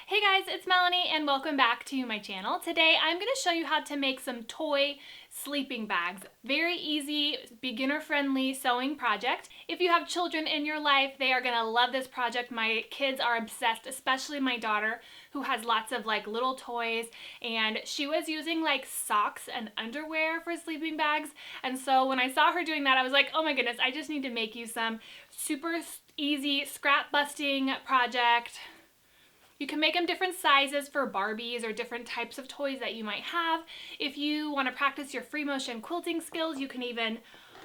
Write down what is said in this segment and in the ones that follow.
Hey guys, it's Melanie and welcome back to my channel. Today I'm going to show you how to make some toy sleeping bags. Very easy, beginner-friendly sewing project. If you have children in your life, they are going to love this project. My kids are obsessed, especially my daughter who has lots of like little toys, and she was using like socks and underwear for sleeping bags. And so when I saw her doing that, I was like, oh my goodness, I just need to make you some super easy scrap busting project. You can make them different sizes for Barbies or different types of toys that you might have. If you want to practice your free motion quilting skills, you can even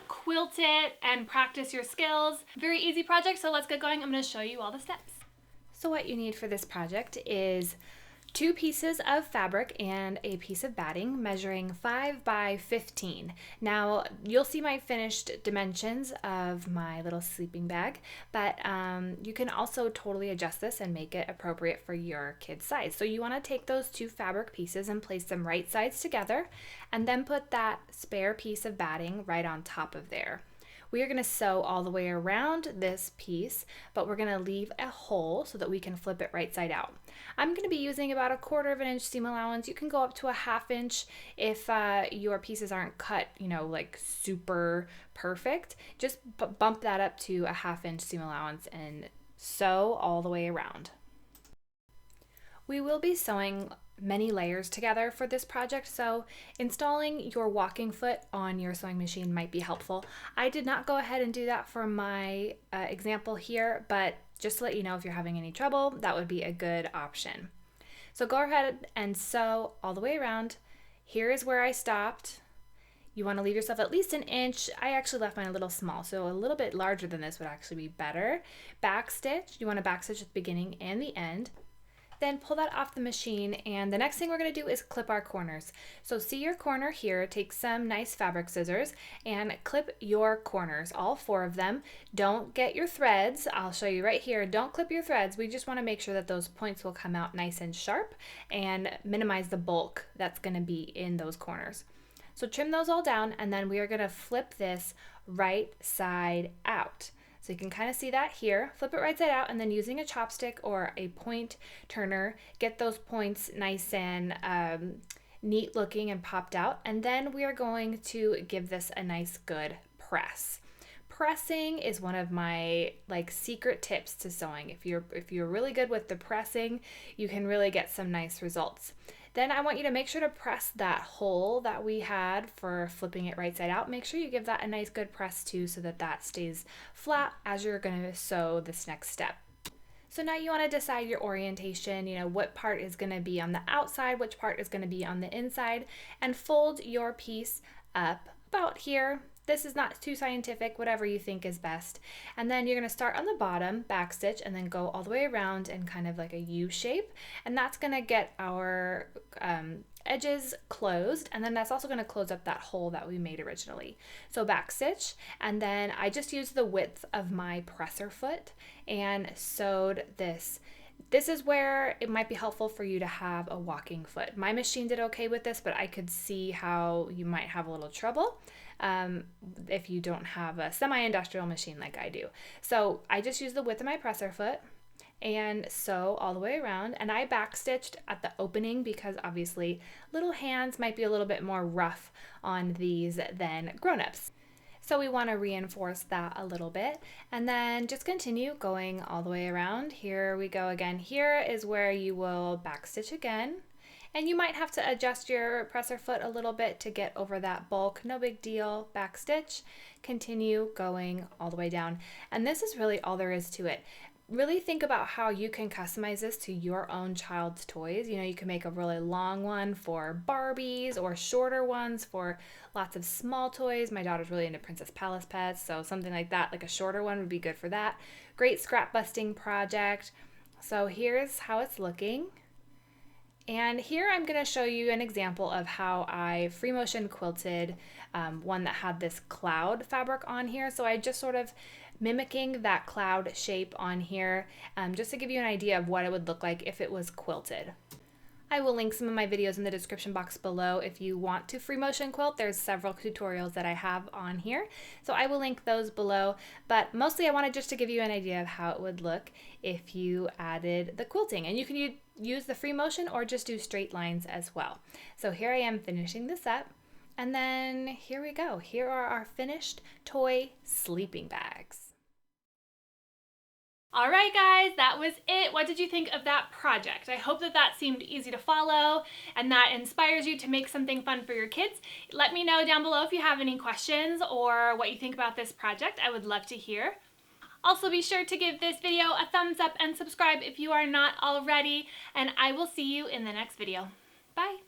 quilt it and practice your skills. Very easy project, so let's get going. I'm going to show you all the steps. So what you need for this project is 2 pieces of fabric and a piece of batting measuring 5 by 15. Now you'll see my finished dimensions of my little sleeping bag, but you can also totally adjust this and make it appropriate for your kid's size. So you want to take those 2 fabric pieces and place them right sides together, and then put that spare piece of batting right on top of there. We are going to sew all the way around this piece, but we're going to leave a hole so that we can flip it right side out. I'm going to be using about 1/4 inch seam allowance. You can go up to a 1/2 inch if your pieces aren't cut, like super perfect. Just bump that up to a 1/2 inch seam allowance and sew all the way around. We will be sewing many layers together for this project, so installing your walking foot on your sewing machine might be helpful. I did not go ahead and do that for my example here, but just to let you know, if you're having any trouble, that would be a good option. So go ahead and sew all the way around. Here is where I stopped. You want to leave yourself at least 1 inch. I actually left mine a little small, so a little bit larger than this would actually be better. Back stitch, you want to back stitch at the beginning and the end. Then pull that off the machine, and the next thing we're going to do is clip our corners. So see your corner here, take some nice fabric scissors and clip your corners, all 4 of them. Don't get your threads. I'll show you right here. Don't clip your threads. We just want to make sure that those points will come out nice and sharp and minimize the bulk that's going to be in those corners. So trim those all down, and then we are going to flip this right side out. So you can kind of see that here. Flip it right side out, and then using a chopstick or a point turner, get those points nice and neat looking and popped out. And then we are going to give this a nice good press. Pressing is one of my secret tips to sewing. If you're really good with the pressing, you can really get some nice results. Then I want you to make sure to press that hole that we had for flipping it right side out. Make sure you give that a nice good press too, so that that stays flat as you're going to sew this next step. So now you want to decide your orientation, what part is going to be on the outside, which part is going to be on the inside, and fold your piece up about here. This is not too scientific, whatever you think is best. And then you're going to start on the bottom, back stitch, and then go all the way around in kind of like a U shape. And that's going to get our edges closed, and then that's also going to close up that hole that we made originally. So back stitch, and then I just used the width of my presser foot and sewed this. This is where it might be helpful for you to have a walking foot. My machine did okay with this, but I could see how you might have a little trouble if you don't have a semi-industrial machine like I do. So I just used the width of my presser foot and sew all the way around, and I back stitched at the opening because obviously little hands might be a little bit more rough on these than grown-ups. So we want to reinforce that a little bit, and then just continue going all the way around. Here we go again. Here is where you will back stitch again, and you might have to adjust your presser foot a little bit to get over that bulk. No big deal. Back stitch, continue going all the way down. And this is really all there is to it. Really think about how you can customize this to your own child's toys. You can make a really long one for Barbies or shorter ones for lots of small toys. My daughter's really into Princess Palace pets, so something like that, like a shorter one would be good for that. Great scrap busting project. So here's how it's looking. And here I'm going to show you an example of how I free motion quilted one that had this cloud fabric on here. So I just sort of mimicking that cloud shape on here just to give you an idea of what it would look like if it was quilted. I will link some of my videos in the description box below if you want to free motion quilt. There's several tutorials that I have on here, so I will link those below. But mostly I wanted just to give you an idea of how it would look if you added the quilting. And you can use the free motion or just do straight lines as well. So here I am finishing this up. And then here we go. Here are our finished toy sleeping bags. All right, guys, that was it. What did you think of that project? I hope that seemed easy to follow and that inspires you to make something fun for your kids. Let me know down below if you have any questions or what you think about this project. I would love to hear. Also, be sure to give this video a thumbs up and subscribe if you are not already, and I will see you in the next video. Bye.